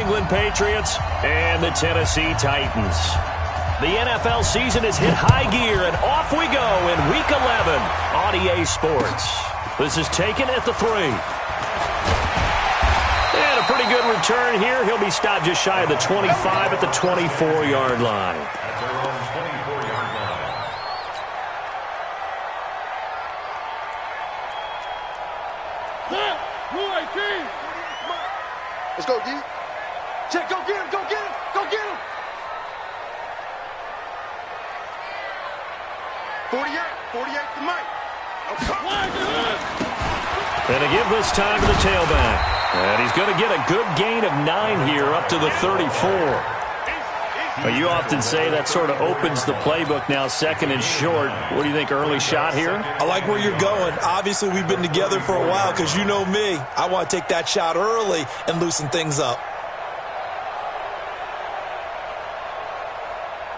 England Patriots and the Tennessee Titans. The NFL season has hit high gear, and off we go in Week 11 on EA Sports. This is taken at the 3. And a pretty good return here. He'll be stopped just shy of the 25 at the 24-yard line. Let's go, D. Check, go get him, go get him, go get him. 48 to Mike. And a give this time to the tailback. And he's going to get a good gain of 9 here up to the 34. Well, you often say that sort of opens the playbook now, second and short. What do you think, early shot here? I like where you're going. Obviously, we've been together for a while because you know me. I want to take that shot early and loosen things up.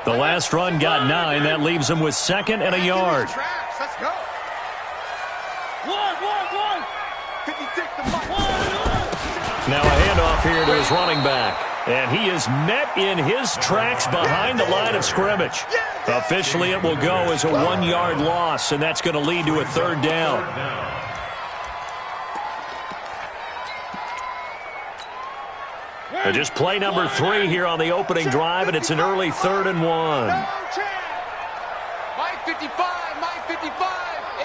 The last run got 9. That leaves him with 2nd and a yard. Let's go. 56 to Mike. Now a handoff here to his running back. And he is met in his tracks behind the line of scrimmage. Officially, it will go as a 1-yard loss, and that's going to lead to a 3rd down. Just play number 3 here on the opening drive, and it's an early 3rd and 1. Mike 55, Mike 55.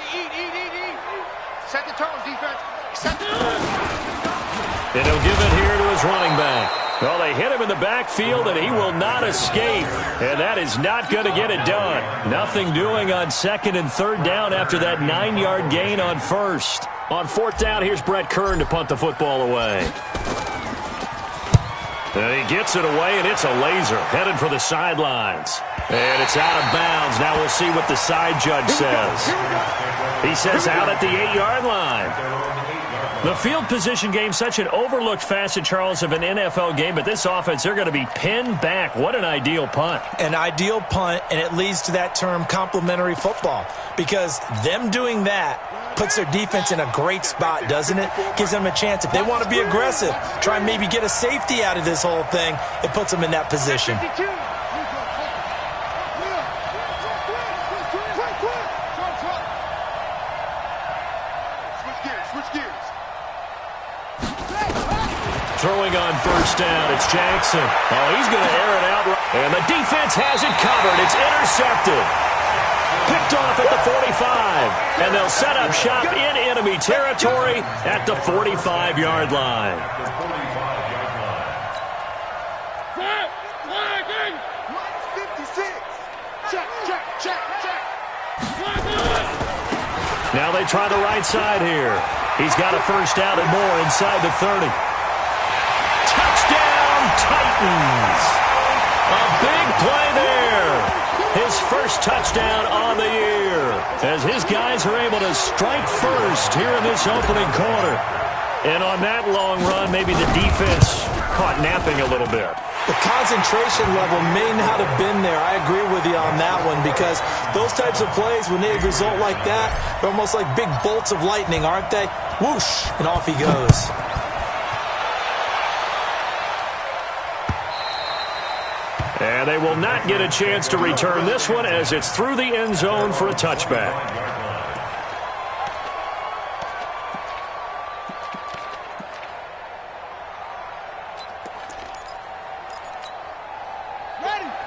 Hey, eat. Set the tone, defense. Set the tone. And he'll give it here to his running back. Well, they hit him in the backfield, and he will not escape. And that is not going to get it done. Nothing doing on 2nd and 3rd down after that 9-yard gain on 1st. On 4th down, here's Brett Kern to punt the football away. And he gets it away, and it's a laser headed for the sidelines. And it's out of bounds. Now we'll see what the side judge says. He says out at the 8-yard line. The field position game, such an overlooked facet, Charles, of an NFL game, but this offense, they're going to be pinned back. What an ideal punt. An ideal punt, and it leads to that term complementary football, because them doing that puts their defense in a great spot, doesn't it? Gives them a chance. If they want to be aggressive, try and maybe get a safety out of this whole thing, it puts them in that position. Throwing on 1st down, it's Jackson. Oh, he's going to air it out. And the defense has it covered. It's intercepted. Picked off at the 45. And they'll set up shop in enemy territory at the 45-yard line. Now they try the right side here. He's got a 1st down and more inside the 30. Touchdown, Titans. A big play there. His 1st touchdown on the year as his guys are able to strike first here in this opening quarter. And on that long run, maybe the defense caught napping a little bit. The concentration level may not have been there. I agree with you on that one, because those types of plays, when they result like that, they're almost like big bolts of lightning, aren't they? Whoosh, and off he goes. And they will not get a chance to return this one as it's through the end zone for a touchback.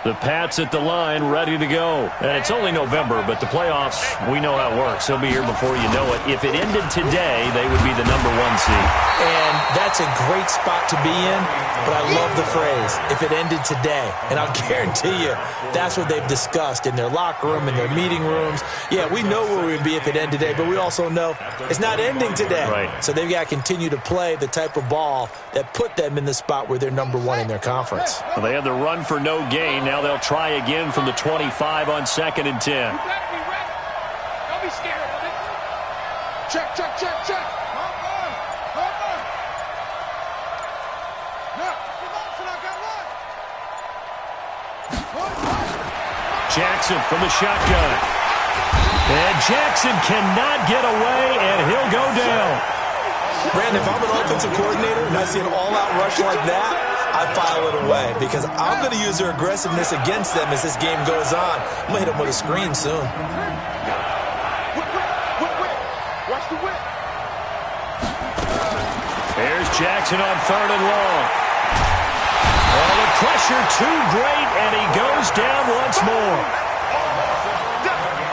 The Pats at the line, ready to go. And it's only November, but the playoffs, we know how it works. They'll be here before you know it. If it ended today, they would be the number 1 seed. And that's a great spot to be in, but I love the phrase, if it ended today. And I'll guarantee you, that's what they've discussed in their locker room, in their meeting rooms. Yeah, we know where we'd be if it ended today, but we also know it's not ending today. Right. So they've got to continue to play the type of ball that put them in the spot where they're number 1 in their conference. Well, they had the run for no gain. Now they'll try again from the 25 on 2nd and 10. Don't be scared of it. Check. Jackson from the shotgun. And Jackson cannot get away, and he'll go down. Brandon, if I'm an offensive coordinator and I see an all-out rush like that, I file it away because I'm going to use their aggressiveness against them as this game goes on. I'm going to hit them with a screen soon. Watch the whip. Here's Jackson on 3rd and long. Oh, the pressure too great, and he goes down once more.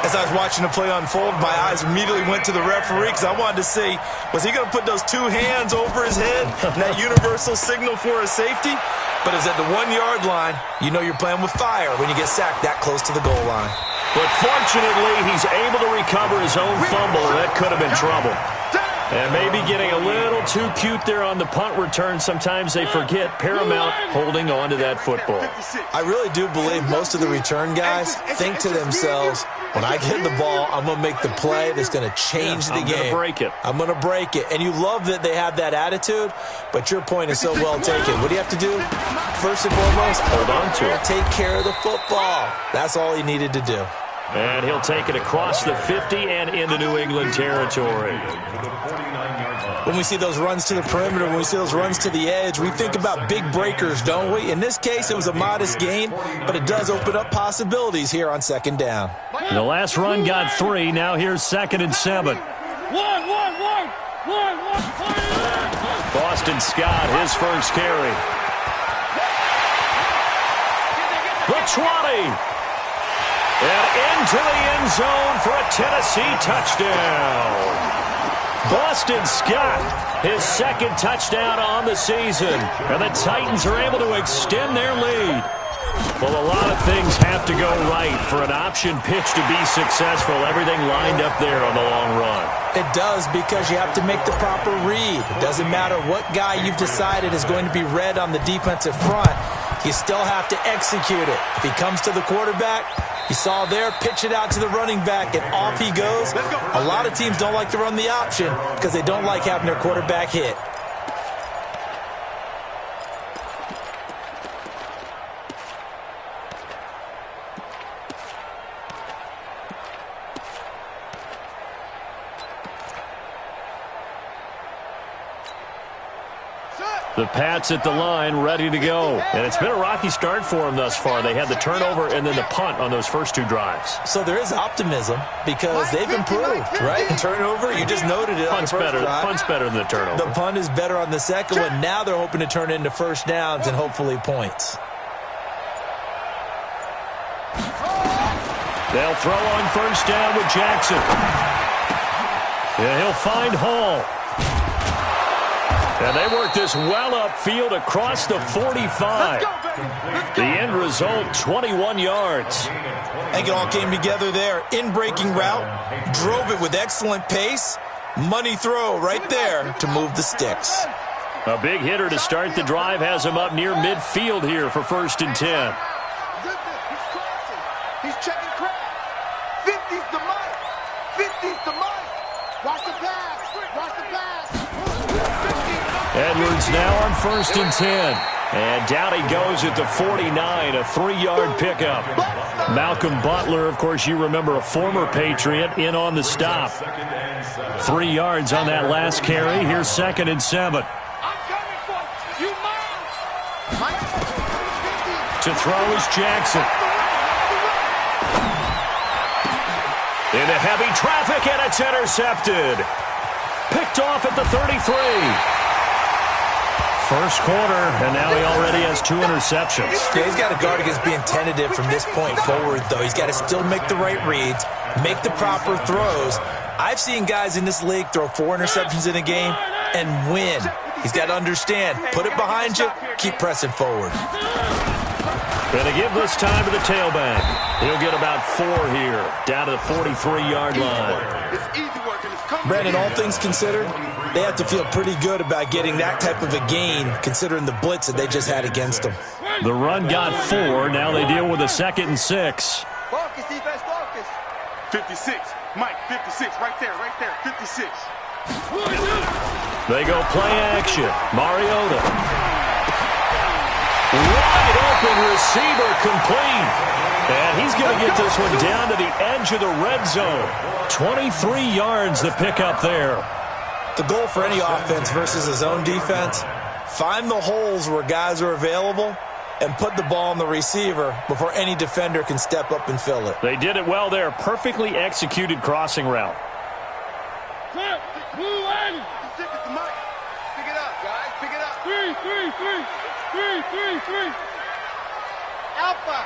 As I was watching the play unfold, my eyes immediately went to the referee because I wanted to see, was he going to put those 2 hands over his head, that universal signal for a safety? But it's at the 1-yard line. You know you're playing with fire when you get sacked that close to the goal line. But fortunately, he's able to recover his own fumble, and that could have been trouble. And maybe getting a little too cute there on the punt return. Sometimes they forget paramount holding on to that football. I really do believe most of the return guys think to themselves, when I get the ball, I'm going to make the play that's going to change the game. I'm going to break it. I'm going to break it. And you love that they have that attitude, but your point is so well taken. What do you have to do? First and foremost, hold on to it. Take care of the football. That's all he needed to do. And he'll take it across the 50 and into New England territory. When we see those runs to the perimeter, when we see those runs to the edge, we think about big breakers, don't we? In this case, it was a modest gain, but it does open up possibilities here on 2nd down. The last run got 3. Now here's 2nd and 7. Boston Scott, his first carry. The 20. And into the end zone for a Tennessee touchdown. Boston Scott, his 2nd touchdown on the season. And the Titans are able to extend their lead. Well, a lot of things have to go right for an option pitch to be successful. Everything lined up there on the long run. It does, because you have to make the proper read. It doesn't matter what guy you've decided is going to be read on the defensive front. You still have to execute it. If he comes to the quarterback, you saw there, pitch it out to the running back, and off he goes. A lot of teams don't like to run the option because they don't like having their quarterback hit. The Pats at the line, ready to go. And it's been a rocky start for them thus far. They had the turnover and then the punt on those first 2 drives. So there is optimism because they've improved, right? The turnover, you just noted it on the first drive. Punt's better than the turnover. The punt is better on the second one. Now they're hoping to turn it into first downs and hopefully points. They'll throw on first down with Jackson. Yeah, he'll find Hall. And they work this well upfield across the 45. The end result, 21 yards. I think it all came together there. In-breaking route, drove it with excellent pace. Money throw right there to move the sticks. A big hitter to start the drive has him up near midfield here for 1st and 10. He's checking crap. 50's the mic. 50's the mic. Watch the pass. Watch the pass. Edwards now on 1st and 10. And down he goes at the 49, a 3-yard pickup. Malcolm Butler, of course, you remember, a former Patriot, in on the stop. 3 yards on that last carry. Here's 2nd and 7. To throw is Jackson. Into heavy traffic, and it's intercepted. Picked off at the 33. First quarter, and now he already has 2 interceptions. Yeah, he's got to guard against being tentative from this point forward, though. He's got to still make the right reads, make the proper throws. I've seen guys in this league throw 4 interceptions in a game and win. He's got to understand, put it behind you, keep pressing forward. Gonna give this time to the tailback. He'll get about 4 here, down to the 43-yard line. Brandon, all things considered, they have to feel pretty good about getting that type of a gain, considering the blitz that they just had against them. The run got 4. Now they deal with a 2nd and 6. Focus, defense, focus. 56. Mike, 56. Right there, 56. They go play action. Mariota. Wide open receiver, complete. And he's going to get this one down to the edge of the red zone. 23 yards the pickup there. The goal for any offense versus his own defense Find the holes where guys are available and put the ball on the receiver before any defender can step up and fill it. They did it well there. Perfectly executed crossing route. Alpha.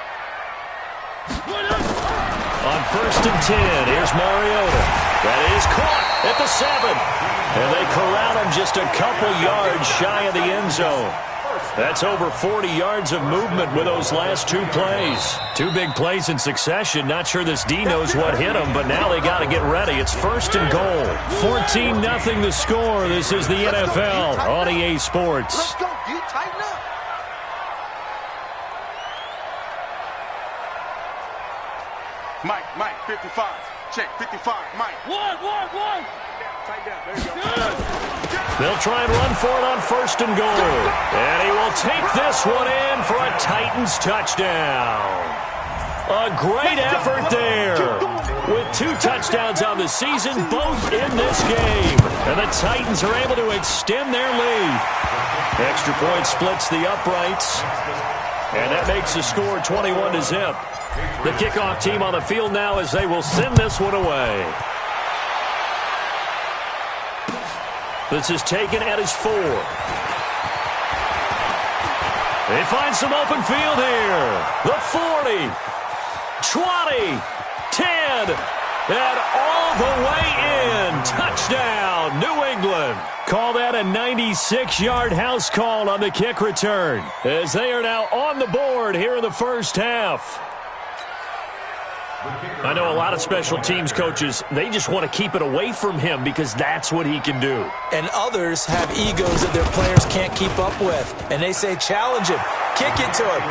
On 1st and 10, here's Mariota. That is caught at the 7. And they corral him just a couple yards shy of the end zone. That's over 40 yards of movement with those last 2 plays. 2 big plays in succession. Not sure this D knows what hit him, but now they got to get ready. It's 1st and goal. 14-0 the score. This is the NFL on EA Sports. Let's go, D. Tighten up. Mike, 55. Check, 55. Mike. One. Tighten down. There you go. They'll try and run for it on 1st and goal. And he will take this one in for a Titans touchdown. A great effort there. With 2 touchdowns on the season, both in this game. And the Titans are able to extend their lead. Extra point splits the uprights. And that makes the score 21-0. The kickoff team on the field now as they will send this one away. This is taken at his 4. They find some open field here. The 40, 20, 10, and all the way in. Touchdown, New England. Call that a 96-yard house call on the kick return, as they are now on the board here in the first half. I know a lot of special teams coaches, they just want to keep it away from him because that's what he can do. And others have egos that their players can't keep up with. And they say, challenge him, kick it to him.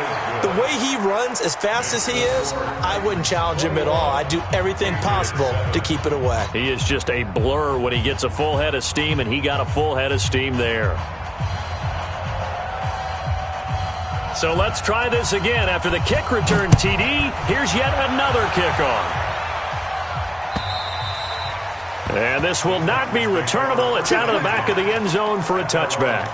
The way he runs as fast as he is, I wouldn't challenge him at all. I'd do everything possible to keep it away. He is just a blur when he gets a full head of steam, and he got a full head of steam there. So let's try this again. After the kick return, TD, here's yet another kickoff. And this will not be returnable. It's out of the back of the end zone for a touchback.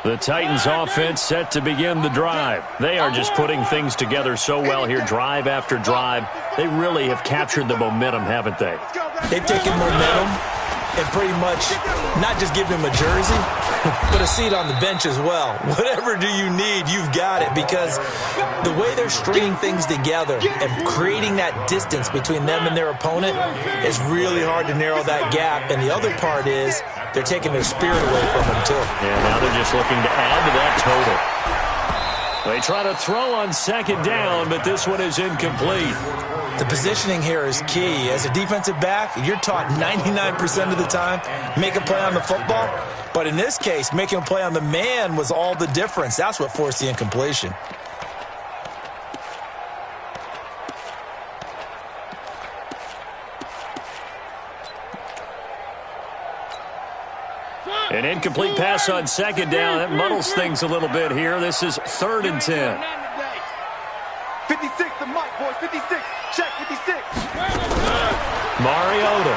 The Titans offense set to begin the drive. They are just putting things together so well here, drive after drive. They really have captured the momentum, haven't they? They've taken momentum and pretty much not just given him a jersey, but a seat on the bench as well. Whatever do you need, you've got it, because the way they're stringing things together and creating that distance between them and their opponent is really hard to narrow that gap. And the other part is they're taking their spirit away from them, too. Yeah, now they're just looking to add to that total. They try to throw on 2nd down, but this one is incomplete. The positioning here is key. As a defensive back, you're taught 99% of the time, make a play on the football. But in this case, making a play on the man was all the difference. That's what forced the incompletion. An incomplete pass on 2nd down. That muddles things a little bit here. This is 3rd and 10. 56 to Mike, boys. 56. Check, 56. Mariota.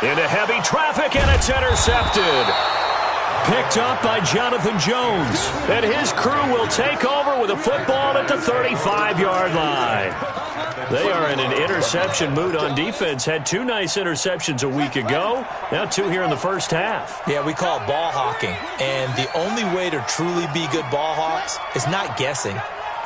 Into heavy traffic, and it's intercepted. Picked up by Jonathan Jones. And his crew will take over with a football at the 35-yard line. They are in an interception mood on defense. Had 2 nice interceptions a week ago. Now 2 here in the first half. Yeah, we call it ball hawking. And the only way to truly be good ball hawks is not guessing.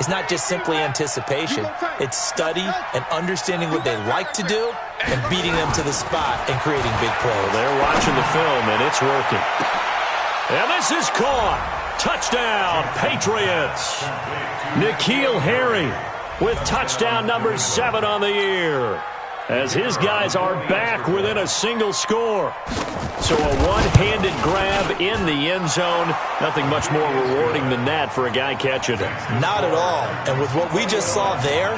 It's not just simply anticipation. It's study and understanding what they like to do and beating them to the spot and creating big plays. Well, they're watching the film, and it's working. And this is caught. Touchdown, Patriots. N'Keal Harry with touchdown number 7 on the year, as his guys are back within a single score. So a one-handed grab in the end zone. Nothing much more rewarding than that for a guy catching it. Not at all. And with what we just saw there,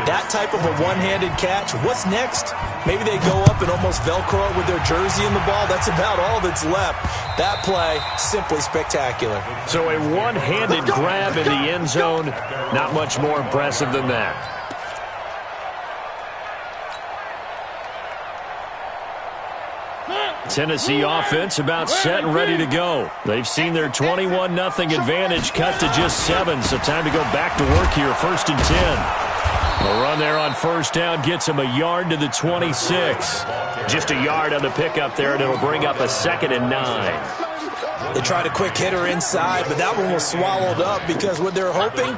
That type of a one-handed catch, what's next? Maybe they go up and almost Velcro it with their jersey in the ball. That's about all that's left. That play, simply spectacular. So a one-handed grab in the end zone, not much more impressive than that. Tennessee offense about set and ready to go. They've seen their 21-0 advantage cut to just 7, so time to go back to work here, 1st and 10. A run there on first down gets him a yard to the 26. Just a yard on the pickup there, and it'll bring up a 2nd and 9. They tried a quick hitter inside, but that one was swallowed up because what they're hoping,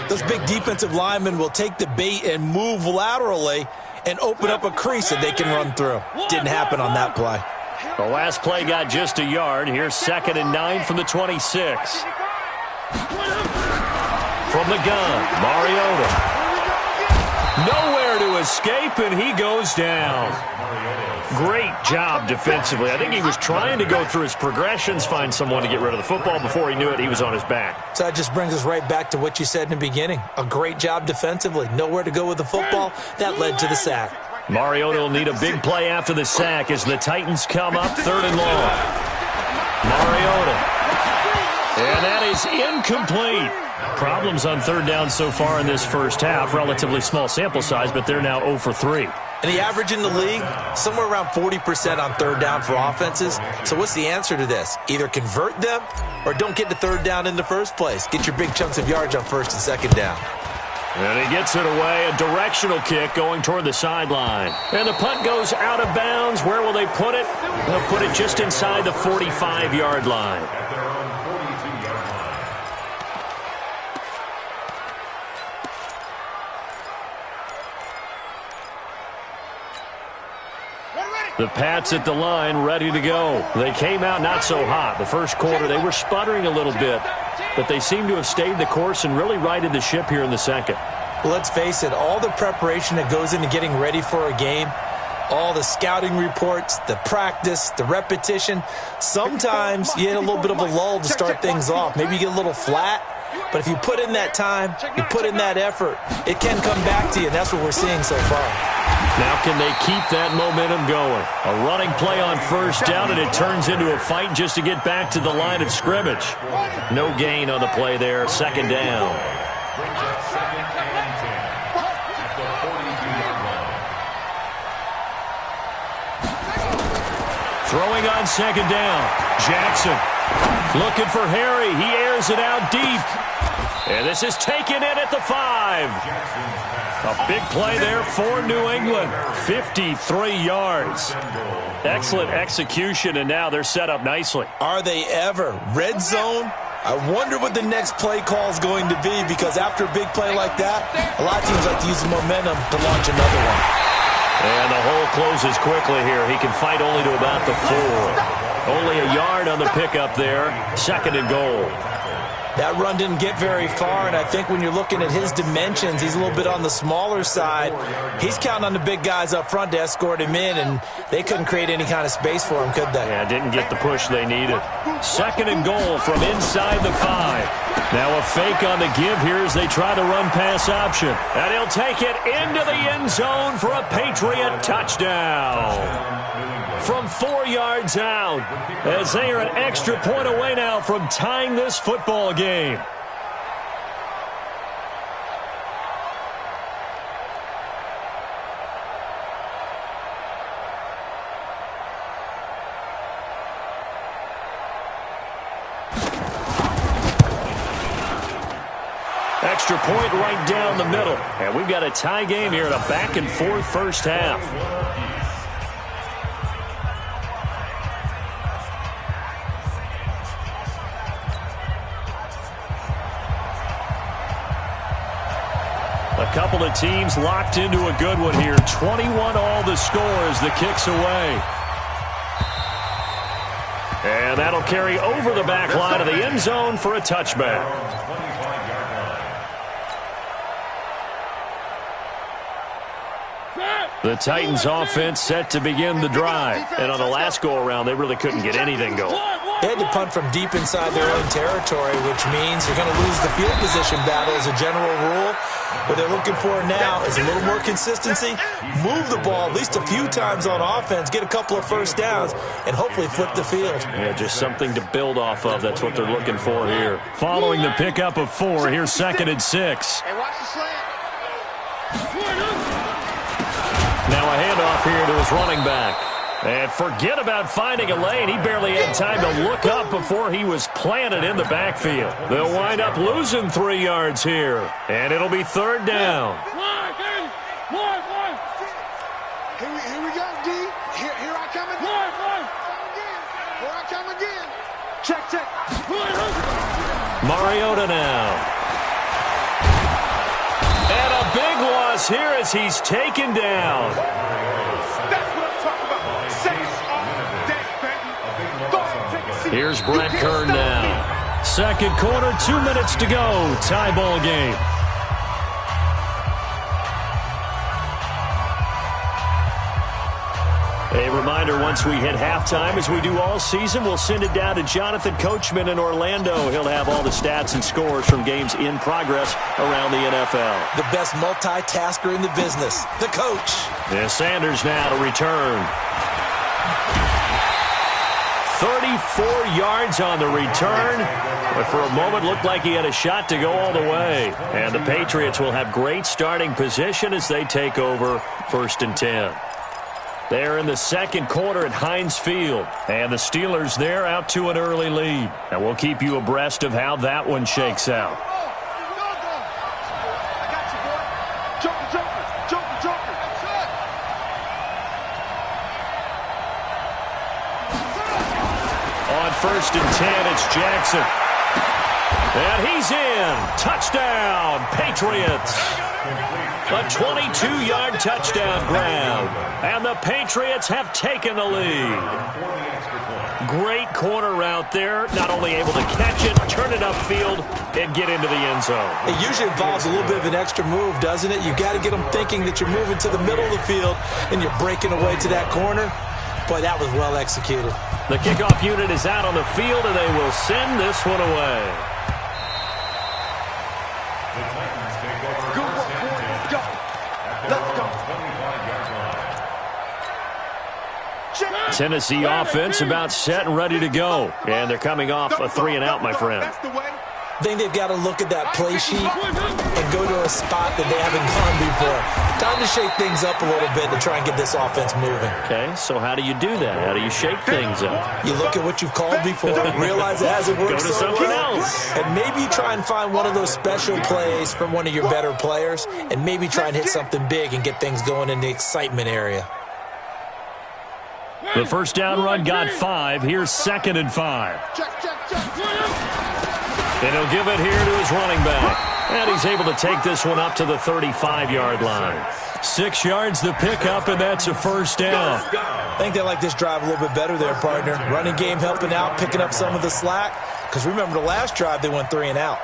those big defensive linemen will take the bait and move laterally and open up a crease that they can run through. Didn't happen on that play. The last play got just a yard. Here's 2nd and 9 from the 26. From the gun, Mariota. Nowhere to escape, and he goes down. Great job defensively. I think he was trying to go through his progressions, find someone to get rid of the football. Before he knew it, he was on his back. So that just brings us right back to what you said in the beginning. A great job defensively. Nowhere to go with the football. That led to the sack. Mariota will need a big play after the sack as the Titans come up 3rd and long. Mariota. And that is incomplete. Problems on 3rd down so far in this first half. Relatively small sample size, but they're now 0 for 3. And the average in the league, somewhere around 40% on 3rd down for offenses. So what's the answer to this? Either convert them or don't get to 3rd down in the first place. Get your big chunks of yards on 1st and 2nd down. And he gets it away, a directional kick going toward the sideline. And the punt goes out of bounds. Where will they put it? They'll put it just inside the 45-yard line. The Pats at the line, ready to go. They came out not so hot. The first quarter, they were sputtering a little bit, but they seem to have stayed the course and really righted the ship here in the second. Well, let's face it, all the preparation that goes into getting ready for a game, all the scouting reports, the practice, the repetition, sometimes you hit a little bit of a lull to start things off. Maybe you get a little flat, but if you put in that time, you put in that effort, it can come back to you, and that's what we're seeing so far. Now can they keep that momentum going? A running play on first down, and it turns into a fight just to get back to the line of scrimmage. No gain on the play there, 2nd down. Throwing on 2nd down, Jackson looking for Harry. He airs it out deep. And this is taken in at the 5. A big play there for New England. 53 yards. Excellent execution, and now they're set up nicely. Are they ever? Red zone? I wonder what the next play call is going to be, because after a big play like that, a lot of teams like to use the momentum to launch another one. And the hole closes quickly here. He can fight only to about the 4. Only a yard on the pickup there. 2nd and goal. That run didn't get very far, and I think when you're looking at his dimensions, he's a little bit on the smaller side. He's counting on the big guys up front to escort him in, and they couldn't create any kind of space for him, could they? Yeah, didn't get the push they needed. 2nd and goal from inside the 5. Now a fake on the give here as they try the run-pass option. And he'll take it into the end zone for a Patriot touchdown. From 4 yards out, as they are an extra point away now from tying this football game. Extra point right down the middle. And we've got a tie game here in a back-and-forth first half. A couple of teams locked into a good one here. 21 all the score as the kick's away. And that'll carry over the back line of the end zone for a touchback. The Titans offense set to begin the drive. And on the last go-around, they really couldn't get anything going. They had to punt from deep inside their own territory, which means you're going to lose the field position battle as a general rule. What they're looking for now is a little more consistency, move the ball at least a few times on offense, get a couple of first downs, and hopefully flip the field. Yeah, just something to build off of. That's what they're looking for here. Following the pickup of 4, here's 2nd and 6. Hey, watch the slant. Now a handoff here to his running back. And forget about finding a lane. He barely had time to look up before he was planted in the backfield. They'll wind up losing 3 yards here. And it'll be 3rd down. Here we go, D. Here I come again. Here I come again. Check. Mariota now. And a big loss here as he's taken down. That's what I'm talking about. 6 on the day, baby. Go ahead, take a seat. Here's Brent Kern now. 2nd quarter, 2 minutes to go. Tie ball game. A reminder, once we hit halftime, as we do all season, we'll send it down to Jonathan Coachman in Orlando. He'll have all the stats and scores from games in progress around the NFL. The best multitasker in the business, the coach. And Sanders now to return. 34 yards on the return, but for a moment looked like he had a shot to go all the way. And the Patriots will have great starting position as they take over 1st and 10. They're in the 2nd quarter at Heinz Field, and the Steelers there out to an early lead. And we'll keep you abreast of how that one shakes out. I got you, boy. Joker. On 1st and 10, it's Jackson. And he's in. Touchdown, Patriots. A 22-yard touchdown grab. And the Patriots have taken the lead. Great corner route there. Not only able to catch it, turn it upfield, and get into the end zone. It usually involves a little bit of an extra move, doesn't it? You've got to get them thinking that you're moving to the middle of the field and you're breaking away to that corner. Boy, that was well executed. The kickoff unit is out on the field, and they will send this one away. Good work, boy. Let's go. Tennessee offense about set and ready to go. And they're coming off a 3-and-out, my friend. That's the way. I think they've got to look at that play sheet and go to a spot that they haven't gone before. Time to shake things up a little bit to try and get this offense moving. Okay, so how do you do that? How do you shake things up? You look at what you've called before, realize it hasn't worked Go to so something well, else. and maybe you try and find one of those special plays from one of your better players, and maybe try and hit something big and get things going in the excitement area. The first down run got 5. Here's 2nd and 5. Check. And he'll give it here to his running back. And he's able to take this one up to the 35-yard line. 6 yards the pickup, and that's a first down. I think they like this drive a little bit better there, partner. Running game helping out, picking up some of the slack. Because remember, the last drive they went 3-and-out.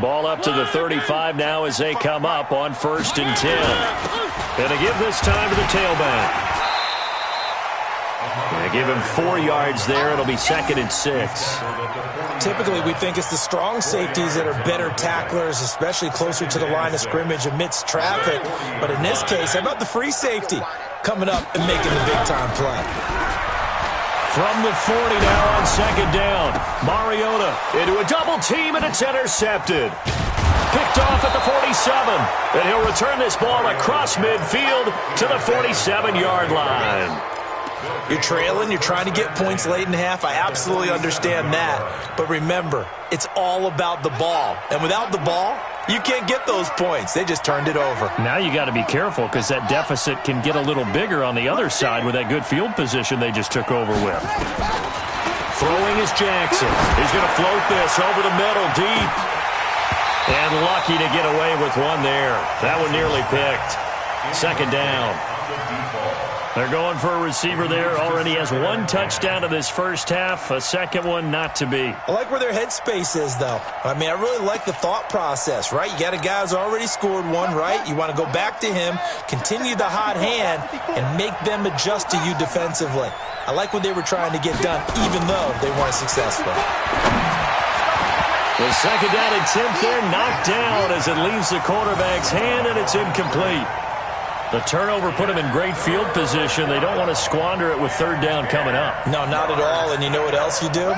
Ball up to the 35 now as they come up on 1st and 10. And they give this time to the tailback. They give him 4 yards there. It'll be 2nd and 6. Typically, we think it's the strong safeties that are better tacklers, especially closer to the line of scrimmage amidst traffic. But in this case, how about the free safety coming up and making the big-time play? From the 40 now on 2nd down. Mariota into a double team, and it's intercepted. Picked off at the 47. And he'll return this ball across midfield to the 47-yard line. You're trailing, you're trying to get points late in half. I absolutely understand that. But remember, it's all about the ball. And without the ball, you can't get those points. They just turned it over. Now you got to be careful because that deficit can get a little bigger on the other side with that good field position they just took over with. Throwing is Jackson. He's going to float this over the middle deep. And lucky to get away with one there. That one nearly picked. 2nd down. They're going for a receiver there. Already has 1 touchdown in this first half. A second one not to be. I like where their headspace is, though. I mean, I really like the thought process, right? You got a guy who's already scored 1, right? You want to go back to him, continue the hot hand, and make them adjust to you defensively. I like what they were trying to get done, even though they weren't successful. The second down and 10th there, knocked down as it leaves the quarterback's hand, and it's incomplete. The turnover put them in great field position. They don't want to squander it with third down coming up. No, not at all. And you know what else you do?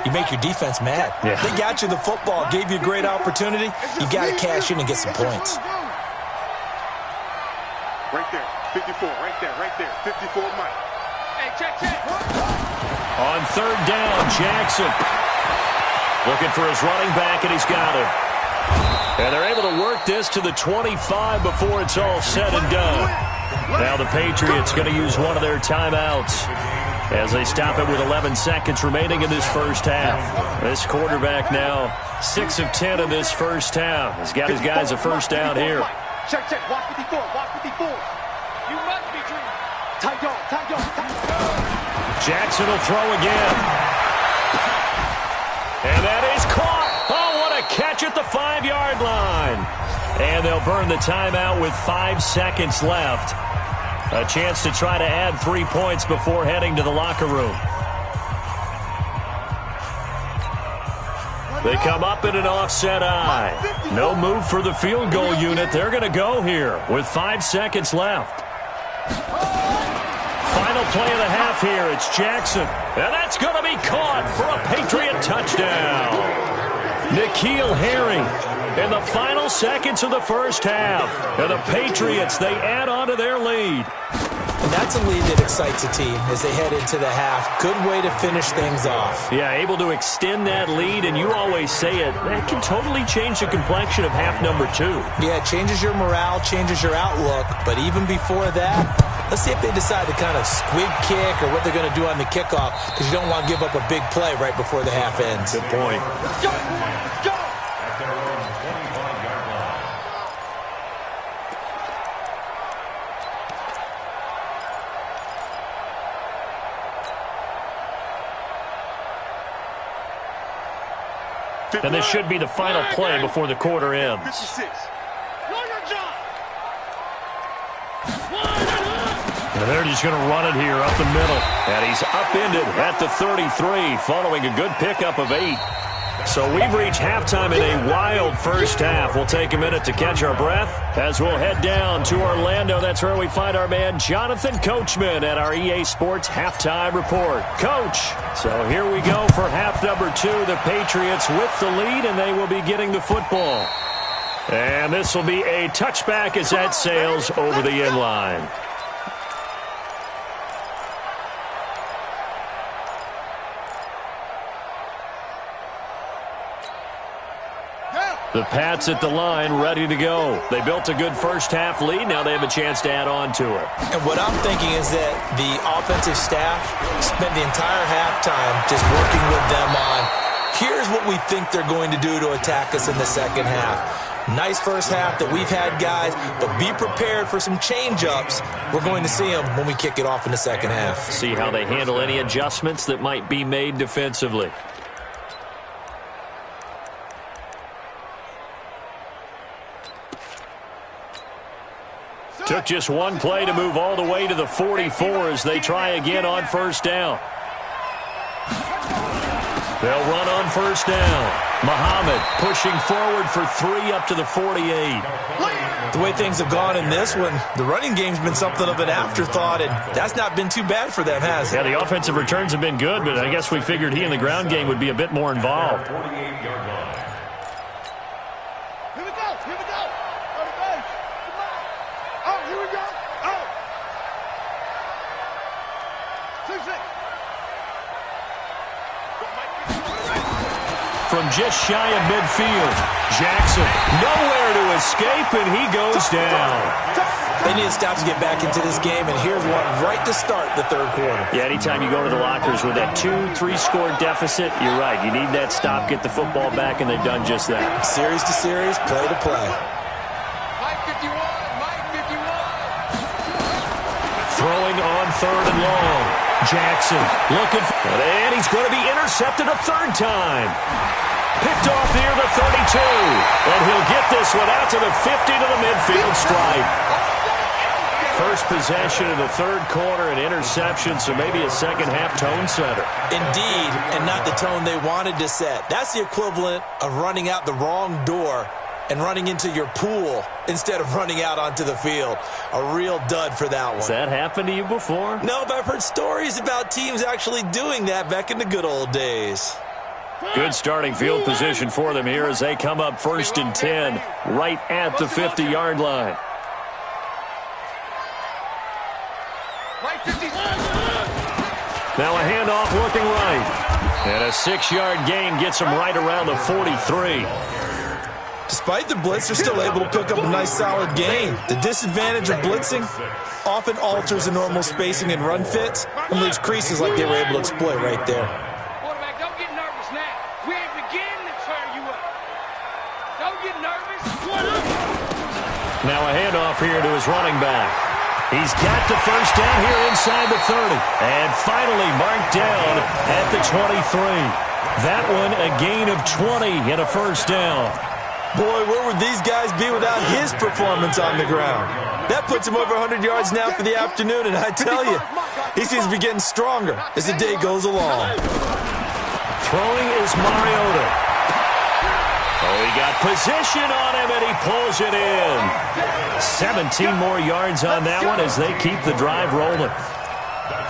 You make your defense mad. Yeah. They got you the football, gave you a great opportunity. You got to cash in and get some points. Right there, 54, right there, 54, Mike. Hey, check. On third down, Jackson looking for his running back, and he's got him. And they're able to work this to the 25 before it's all said and done. Now the Patriots going to use one of their timeouts as they stop it with 11 seconds remaining in this first half. This quarterback now 6 of 10 in this first half. He's got his guys a first down here. Check. Walk 54. You must be dreaming. Tight dog. Jackson will throw again. And that is caught. Oh, what a catch at the 5-yard line. And they'll burn the timeout with 5 seconds left. A chance to try to add 3 points before heading to the locker room. They come up in an offset eye. No move for the field goal unit. They're going to go here with 5 seconds left. Final play of the half here. It's Jackson. And that's going to be caught for a Patriot touchdown. N'Keal Harry in the final seconds of the first half. And the Patriots, they add on to their lead. And that's a lead that excites a team as they head into the half. Good way to finish things off. Yeah, able to extend that lead, and you always say it, that can totally change the complexion of half number 2. Yeah, it changes your morale, changes your outlook. But even before that, let's see if they decide to kind of squib kick or what they're going to do on the kickoff, because you don't want to give up a big play right before the half ends. Good point. Go! And this should be the final play before the quarter ends. 56. And they're just going to run it here up the middle. And he's upended at the 33 following a good pickup of 8. So we've reached halftime in a wild first half. We'll take a minute to catch our breath as we'll head down to Orlando. That's where we find our man Jonathan Coachman at our EA Sports Halftime Report. Coach, so here we go for half number 2. The Patriots with the lead, and they will be getting the football. And this will be a touchback as that sails over the end line. The Pats at the line, ready to go. They built a good first-half lead. Now they have a chance to add on to it. And what I'm thinking is that the offensive staff spent the entire halftime just working with them on, here's what we think they're going to do to attack us in the second half. Nice first half that we've had, guys, but be prepared for some change-ups. We're going to see them when we kick it off in the second half. See how they handle any adjustments that might be made defensively. Took just one play to move all the way to the 44 as they try again on first down. They'll run on first down. Muhammad pushing forward for 3 up to the 48. The way things have gone in this one, the running game's been something of an afterthought, and that's not been too bad for them, has it? Yeah, the offensive returns have been good, but I guess we figured he in the ground game would be a bit more involved. From just shy of midfield, Jackson nowhere to escape, and he goes down. They need to stop to get back into this game, and here's one right to start the third quarter. Yeah, anytime you go to the lockers with that 2-3 score deficit, you're right. You need that stop, get the football back, and they've done just that. Series to series, play to play. Mike 51, Mike 51. Throwing on third and long. Jackson looking for it, and he's going to be intercepted a third time. Picked off near the 32, and he'll get this one out to the 50 to the midfield stripe. first possession of the third quarter, an interception, so maybe a second-half tone setter. Indeed, and not the tone they wanted to set. That's the equivalent of running out the wrong door and running into your pool instead of running out onto the field. A real dud for that one. Has that happened to you before? No, but I've heard stories about teams actually doing that back in the good old days. Good starting field position for them here as they come up 1st and 10, right at the 50-yard line. Now a handoff looking right. And a 6-yard gain gets them right around the 43. Despite the blitz, they're still able to pick up a nice solid gain. The disadvantage of blitzing often alters the normal spacing and run fits and leaves creases like they were able to exploit right there. Quarterback, don't get nervous now. We ain't beginning to turn you up. Don't get nervous. Now a handoff here to his running back. He's got the first down here inside the 30. And finally marked down at the 23. That one a gain of 20 and a first down. Boy, where would these guys be without his performance on the ground? That puts him over 100 yards now for the afternoon, and I tell you, he seems to be getting stronger as the day goes along. Throwing is Mariota. Oh, he got position on him, and he pulls it in. 17 more yards on that one as they keep the drive rolling.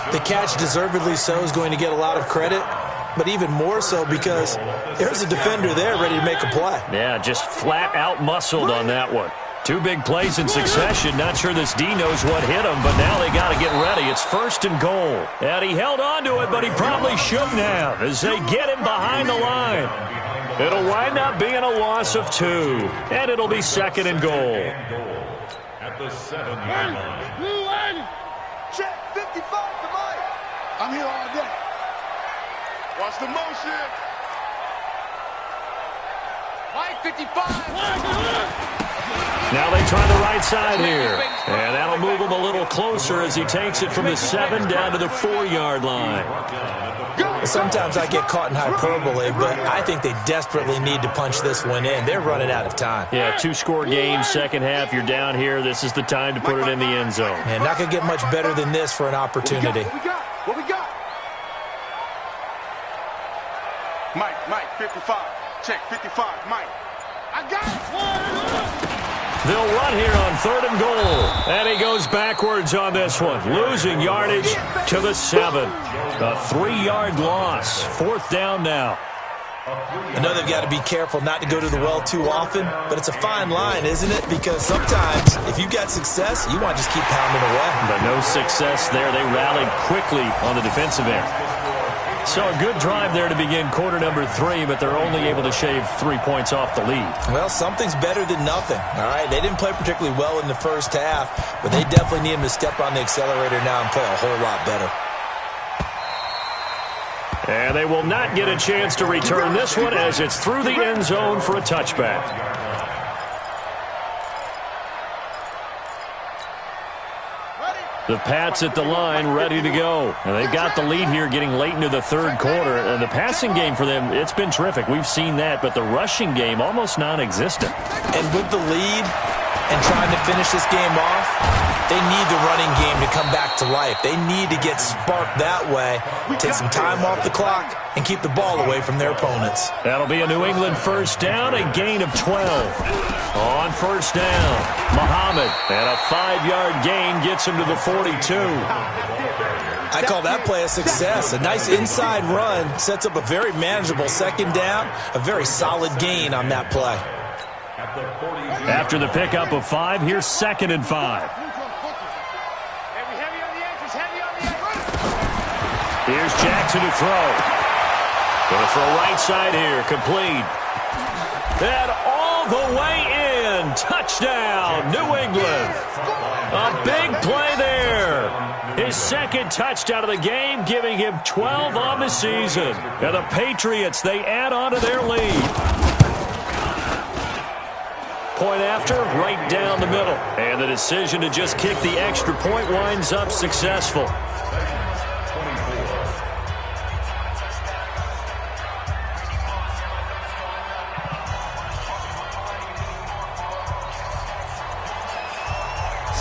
The catch, deservedly so, is going to get a lot of credit, but even more so because there's a defender there ready to make a play. Yeah, just flat out muscled on that one. 2 big plays in succession. Not sure this D knows what hit him, but now they got to get ready. It's 1st and goal. And he held on to it, but he probably shouldn't have as they get him behind the line. It'll wind up being a loss of 2, and it'll be 2nd and goal. At the 7-yard line. Check 55 to Mike. I'm here all day. Watch the motion. Mike 55. Now they try the right side here. And that'll move him a little closer as he takes it from the 7 down to the 4-yard line. Sometimes I get caught in hyperbole, but I think they desperately need to punch this one in. They're running out of time. Yeah, 2-score game, second half. You're down here. This is the time to put it in the end zone. And not going to get much better than this for an opportunity. What we got? Mike, 55. Check, 55, Mike. I got it. They'll run here on 3rd and goal. And he goes backwards on this one, losing yardage to the 7. A 3-yard loss. 4th down now. I know they've got to be careful not to go to the well too often, but it's a fine line, isn't it? Because sometimes, if you've got success, you want to just keep pounding away. But no success there. They rallied quickly on the defensive end. So a good drive there to begin quarter number 3, but they're only able to shave 3 points off the lead. Well, something's better than nothing, all right? They didn't play particularly well in the first half, but they definitely need them to step on the accelerator now and play a whole lot better. And they will not get a chance to return this one as it's through the end zone for a touchback. The Pats at the line, ready to go. And they've got the lead here getting late into the 3rd quarter. And the passing game for them, it's been terrific. We've seen that, but the rushing game almost non-existent. And with the lead and trying to finish this game off, they need the running game to come back to life. They need to get sparked that way, take some time off the clock, and keep the ball away from their opponents. That'll be a New England first down, a gain of 12. On first down, Muhammad, and a 5-yard gain gets him to the 42. I call that play a success. A nice inside run sets up a very manageable 2nd down, a very solid gain on that play. After the pickup of 5, here's 2nd and 5. Here's Jackson to throw. Going to throw right side here, complete. And all the way in. Touchdown, New England. A big play there. His 2nd touchdown of the game, giving him 12 on the season. And the Patriots, they add on to their lead. Point after, right down the middle. And the decision to just kick the extra point winds up successful.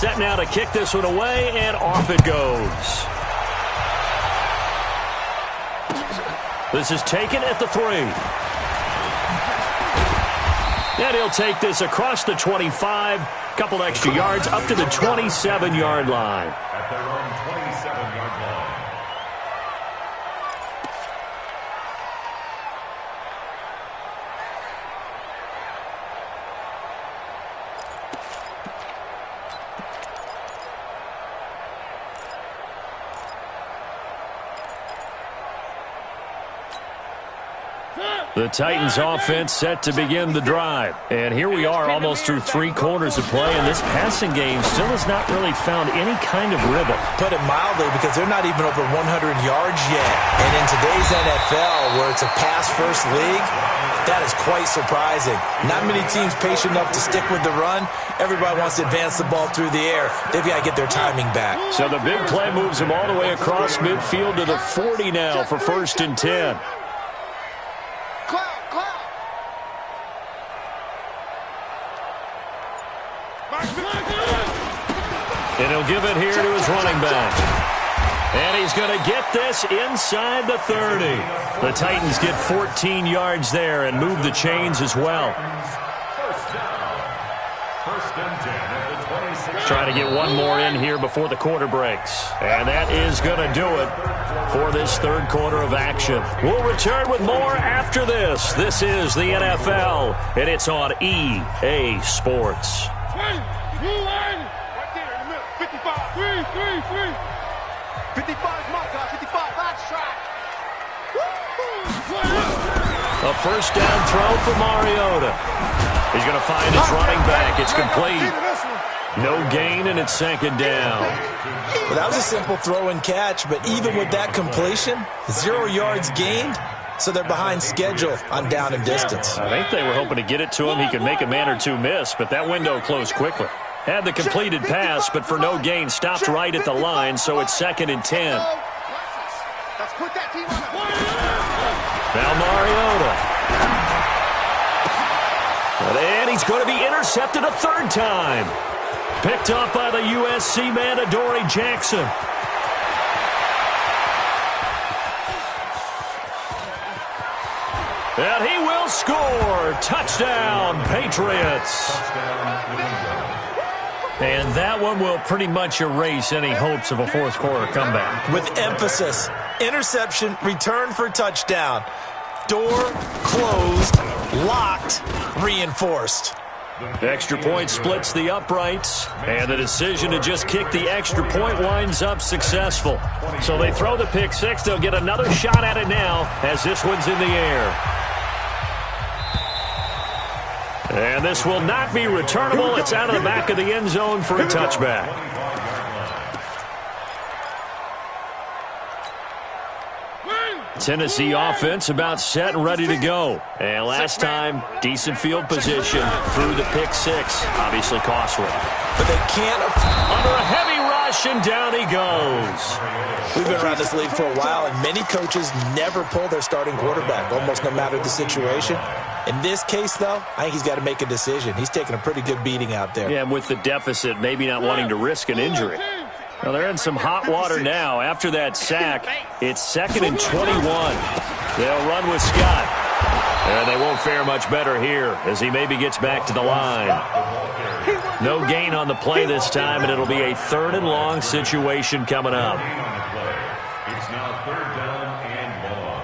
Set now to kick this one away, and off it goes. This is taken at the 3. And he'll take this across the 25, couple extra yards up to the 27-yard line. At their own 27-yard line. The Titans offense set to begin the drive. And here we are almost through 3 quarters of play, and this passing game still has not really found any kind of rhythm. Put it mildly, because they're not even over 100 yards yet. And in today's NFL, where it's a pass-first league, that is quite surprising. Not many teams patient enough to stick with the run. Everybody wants to advance the ball through the air. They've got to get their timing back. So the big play moves them all the way across midfield to the 40 now for 1st and 10. And he'll give it here to his running back. And he's going to get this inside the 30. The Titans get 14 yards there and move the chains as well. First and 10 at the 26. Trying to get one more in here before the quarter breaks. And that is going to do it for this 3rd quarter of action. We'll return with more after this. This is the NFL, and it's on EA Sports. 55 is my guy. 55, last try. A first down throw for Mariota. He's going to find his running back. It's complete. No gain, and it's 2nd down. Well, that was a simple throw and catch, but even with that completion, 0 yards gained, so they're behind schedule on down and distance. I think they were hoping to get it to him. He could make a man or two miss, but that window closed quickly. Had the completed pass, but for no gain, stopped right at the line, so it's 2nd and 10. Now Mariota. And he's going to be intercepted a 3rd time. Picked up by the USC man, Adoree Jackson. And he will score. Touchdown, Patriots. And that one will pretty much erase any hopes of a 4th quarter comeback. With emphasis, interception, return for touchdown. Door closed, locked, reinforced. Extra point splits the uprights, and the decision to just kick the extra point winds up successful. So they throw the pick 6. They'll get another shot at it now as this one's in the air. And this will not be returnable. It's out of the back of the end zone for a touchback. Tennessee offense about set and ready to go. And last time, decent field position through the pick 6. Obviously costly. But they can't. Under a heavy rush, and down he goes. We've been around this league for a while, and many coaches never pull their starting quarterback, almost no matter the situation. In this case, though, I think he's got to make a decision. He's taking a pretty good beating out there. Yeah, and with the deficit, maybe not wanting to risk an injury. Well, they're in some hot water now. After that sack, it's 2nd and 21. They'll run with Scott. And they won't fare much better here as he maybe gets back to the line. No gain on the play this time, and it'll be a 3rd and long situation coming up. It's now 3rd down and long.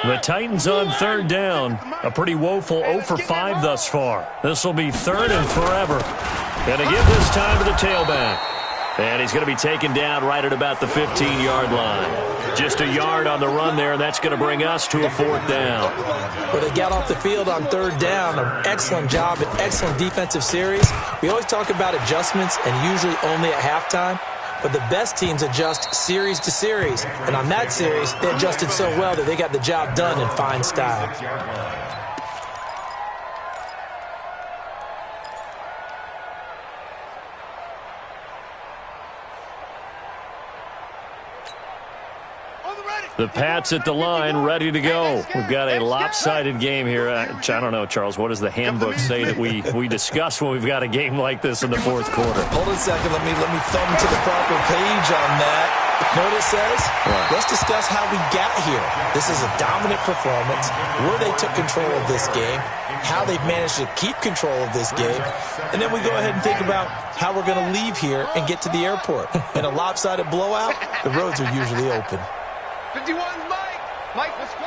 The Titans on 3rd down. A pretty woeful 0 for 5 thus far. This will be 3rd and forever. And to give this time to the tailback. And he's going to be taken down right at about the 15-yard line. Just a yard on the run there, and that's going to bring us to a 4th down. Well, they got off the field on 3rd down. An excellent job, an excellent defensive series. We always talk about adjustments, and usually only at halftime. But the best teams adjust series to series. And on that series, they adjusted so well that they got the job done in fine style. The Pats at the line, ready to go. We've got a lopsided game here. I don't know, Charles, what does the handbook say that we discuss when we've got a game like this in the fourth quarter? Hold on a second. Let me thumb to the proper page on that. Know what it says? What? Let's discuss how we got here. This is a dominant performance, where they took control of this game, how they've managed to keep control of this game, and then we go ahead and think about how we're going to leave here and get to the airport. In a lopsided blowout, the roads are usually open. 51's Mike. Mike, let's go.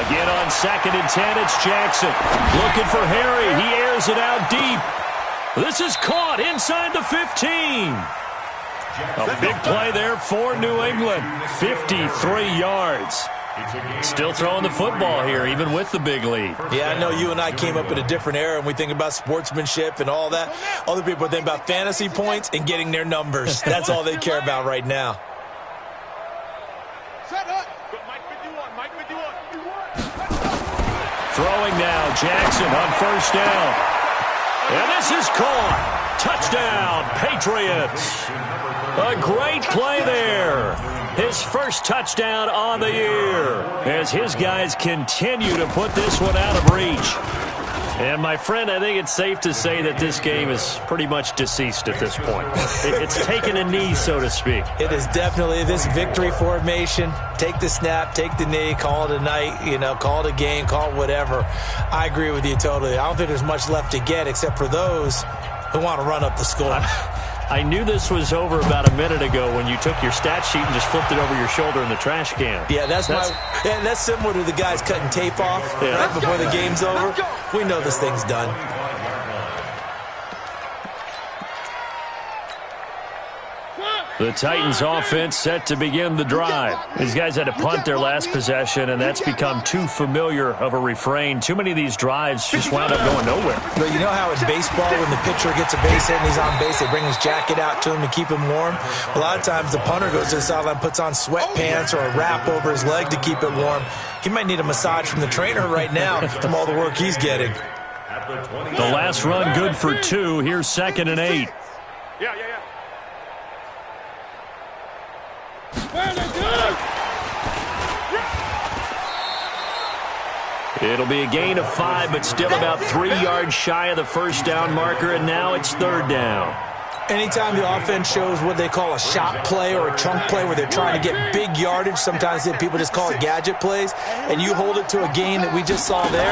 Again on 2nd and 10, it's Jackson. Looking for Harry. He airs it out deep. This is caught inside the 15. A big play there for New England. 53 yards. Still throwing the football here, even with the big lead. Yeah, I know you and I came up in a different era, and we think about sportsmanship and all that. Other people think about fantasy points and getting their numbers. That's all they care about right now. Throwing now, Jackson on first down. And this is caught. Touchdown, Patriots. A great play there. His first touchdown on the year as his guys continue to put this one out of reach. And, my friend, I think it's safe to say that this game is pretty much deceased at this point. It's taken a knee, so to speak. It is definitely this victory formation. Take the snap, take the knee, call it a night, call it a game, call it whatever. I agree with you totally. I don't think there's much left to get except for those who want to run up the score. I knew this was over about a minute ago when you took your stat sheet and just flipped it over your shoulder in the trash can. Yeah, that's similar to the guys cutting tape off right before the game's over. We know this thing's done. The Titans offense set to begin the drive. These guys had to punt their last possession, and that's become too familiar of a refrain. Too many of these drives just wound up going nowhere. But you know how in baseball, when the pitcher gets a base hit and he's on base, they bring his jacket out to him to keep him warm? A lot of times the punter goes to the sideline, puts on sweatpants or a wrap over his leg to keep it warm. He might need a massage from the trainer right now from all the work he's getting. The last run good for 2. Here's 2nd and 8. Yeah. It'll be a gain of 5, but still about 3 yards shy of the first down marker, and now it's 3rd down. Anytime the offense shows what they call a shot play or a chunk play where they're trying to get big yardage, sometimes people just call it gadget plays, and you hold it to a gain that we just saw there,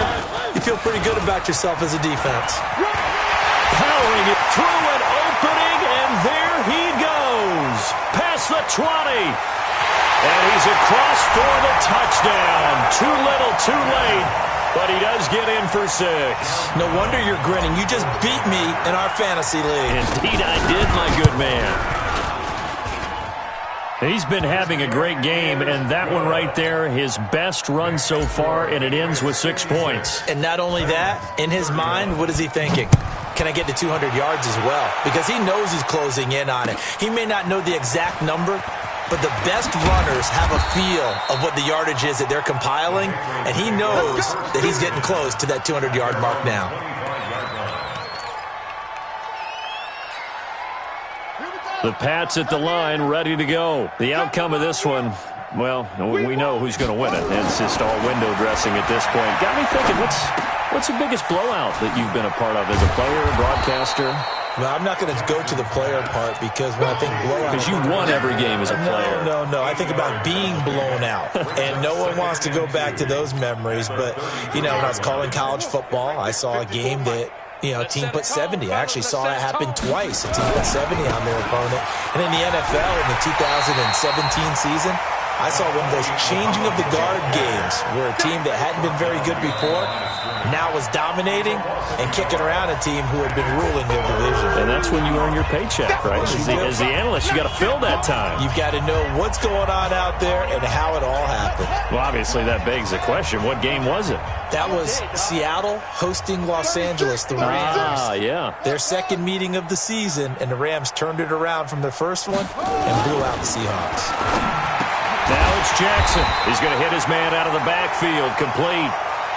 you feel pretty good about yourself as a defense. Powering it through an opening, and there he goes. Past the 20. And he's across for the touchdown. Too little, too late, but he does get in for 6. No wonder you're grinning. You just beat me in our fantasy league. Indeed I did, my good man. He's been having a great game, and that one right there, his best run so far, and it ends with 6 points. And not only that, in his mind, what is he thinking? Can I get to 200 yards as well? Because he knows he's closing in on it. He may not know the exact number, but the best runners have a feel of what the yardage is that they're compiling, and he knows that he's getting close to that 200-yard mark now. The Pats at the line, ready to go. The outcome of this one, well, we know who's going to win it. It's just all window dressing at this point. Got me thinking, what's the biggest blowout that you've been a part of as a player, a broadcaster? No, I'm not going to go to the player part because when I think blowout... Because you won every game as a player. No. I think about being blown out. And no one wants to go back to those memories. But, when I was calling college football, I saw a game that, a team put 70. I actually saw that happen twice. A team put 70 on their opponent. And in the NFL, in the 2017 season, I saw one of those changing of the guard games where a team that hadn't been very good before now was dominating and kicking around a team who had been ruling their division. And that's when you earn your paycheck, right? As the analyst, you got to fill that time. You've got to know what's going on out there and how it all happened. Well, obviously that begs the question, what game was it? That was Seattle hosting Los Angeles, the Rams. Yeah. Their second meeting of the season, and the Rams turned it around from their first one and blew out the Seahawks. Now it's Jackson. He's going to hit his man out of the backfield, complete.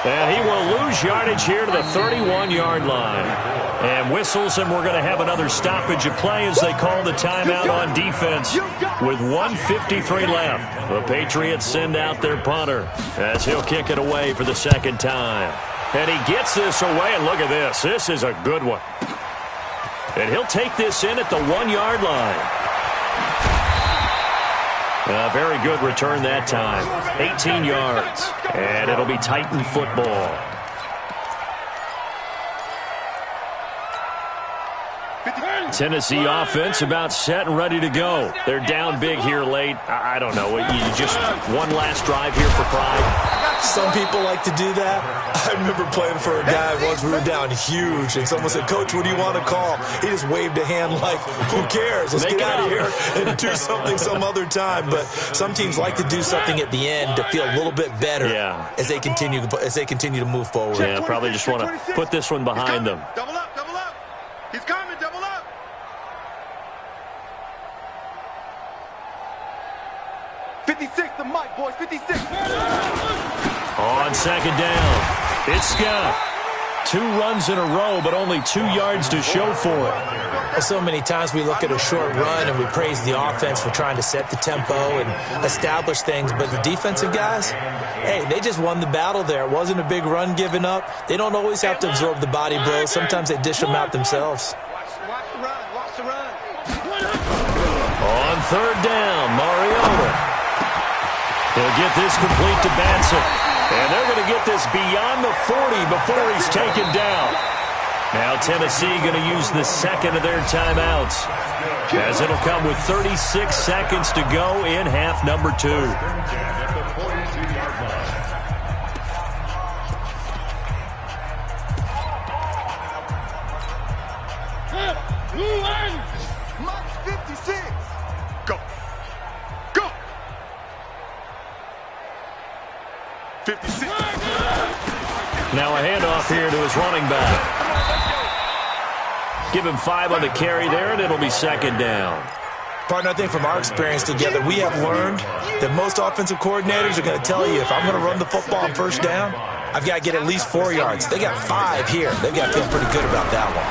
And he will lose yardage here to the 31-yard line. And whistles, and we're going to have another stoppage of play as they call the timeout on defense with 1:53 left. The Patriots send out their punter as he'll kick it away for the second time. And he gets this away, and look at this. This is a good one. And he'll take this in at the 1-yard line. A very good return that time. 18 yards. And it'll be Titan football. Tennessee offense about set and ready to go. They're down big here late. I don't know. You just one last drive here for pride. Some people like to do that. I remember playing for a guy once. We were down huge, and someone said, "Coach, what do you want to call?" He just waved a hand like, "Who cares? Let's get out of here and do something some other time." But some teams like to do something at the end to feel a little bit better as they continue to move forward. Yeah, probably just want to put this one behind them. Double up, double up. He's coming, double up. 56 the mic, boys, 56. On second down, it's Scott. 2 runs in a row, but only 2 yards to show for it. Well, so many times we look at a short run and we praise the offense for trying to set the tempo and establish things, but the defensive guys, hey, they just won the battle there. It wasn't a big run given up. They don't always have to absorb the body blows. Sometimes they dish them out themselves. Watch the run. On third down, Mariota. He'll get this complete to Batson. And they're going to get this beyond the 40 before he's taken down. Now Tennessee going to use the second of their timeouts, as it'll come with 36 seconds to go in half number 2. Mike's 56. Go. Go. 56. Now a handoff here to his running back. Give him 5 on the carry there, and it'll be second down. Partner, I think from our experience together, we have learned that most offensive coordinators are going to tell you, if I'm going to run the football on first down, I've got to get at least 4 yards. They got 5 here. They've got to feel pretty good about that one.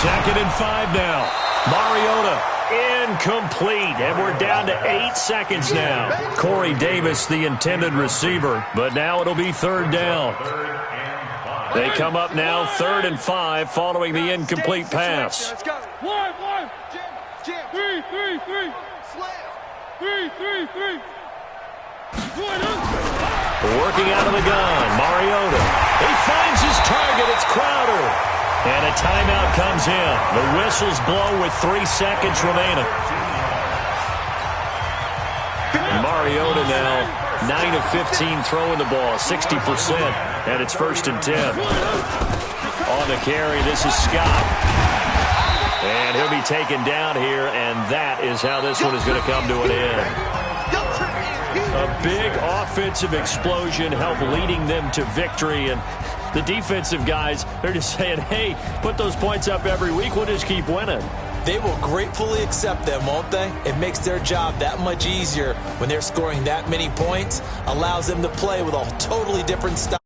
Second and 5 now. Mariota incomplete, and we're down to 8 seconds now. Corey Davis, the intended receiver, but now it'll be third down. They come up now 3rd and 5 following the incomplete pass. Let's go. One. Jim. 3. Slam. 3. Working out of the gun, Mariota. He finds his target. It's Crowder. And a timeout comes in. The whistles blow with 3 seconds remaining. Mariota now 9 of 15 throwing the ball, 60%, and it's 1st and 10. On the carry, this is Scott. And he'll be taken down here, and that is how this one is going to come to an end. A big offensive explosion helped leading them to victory, and the defensive guys, they're just saying, hey, put those points up every week, we'll just keep winning. They will gratefully accept them, won't they? It makes their job that much easier when they're scoring that many points, allows them to play with a totally different style.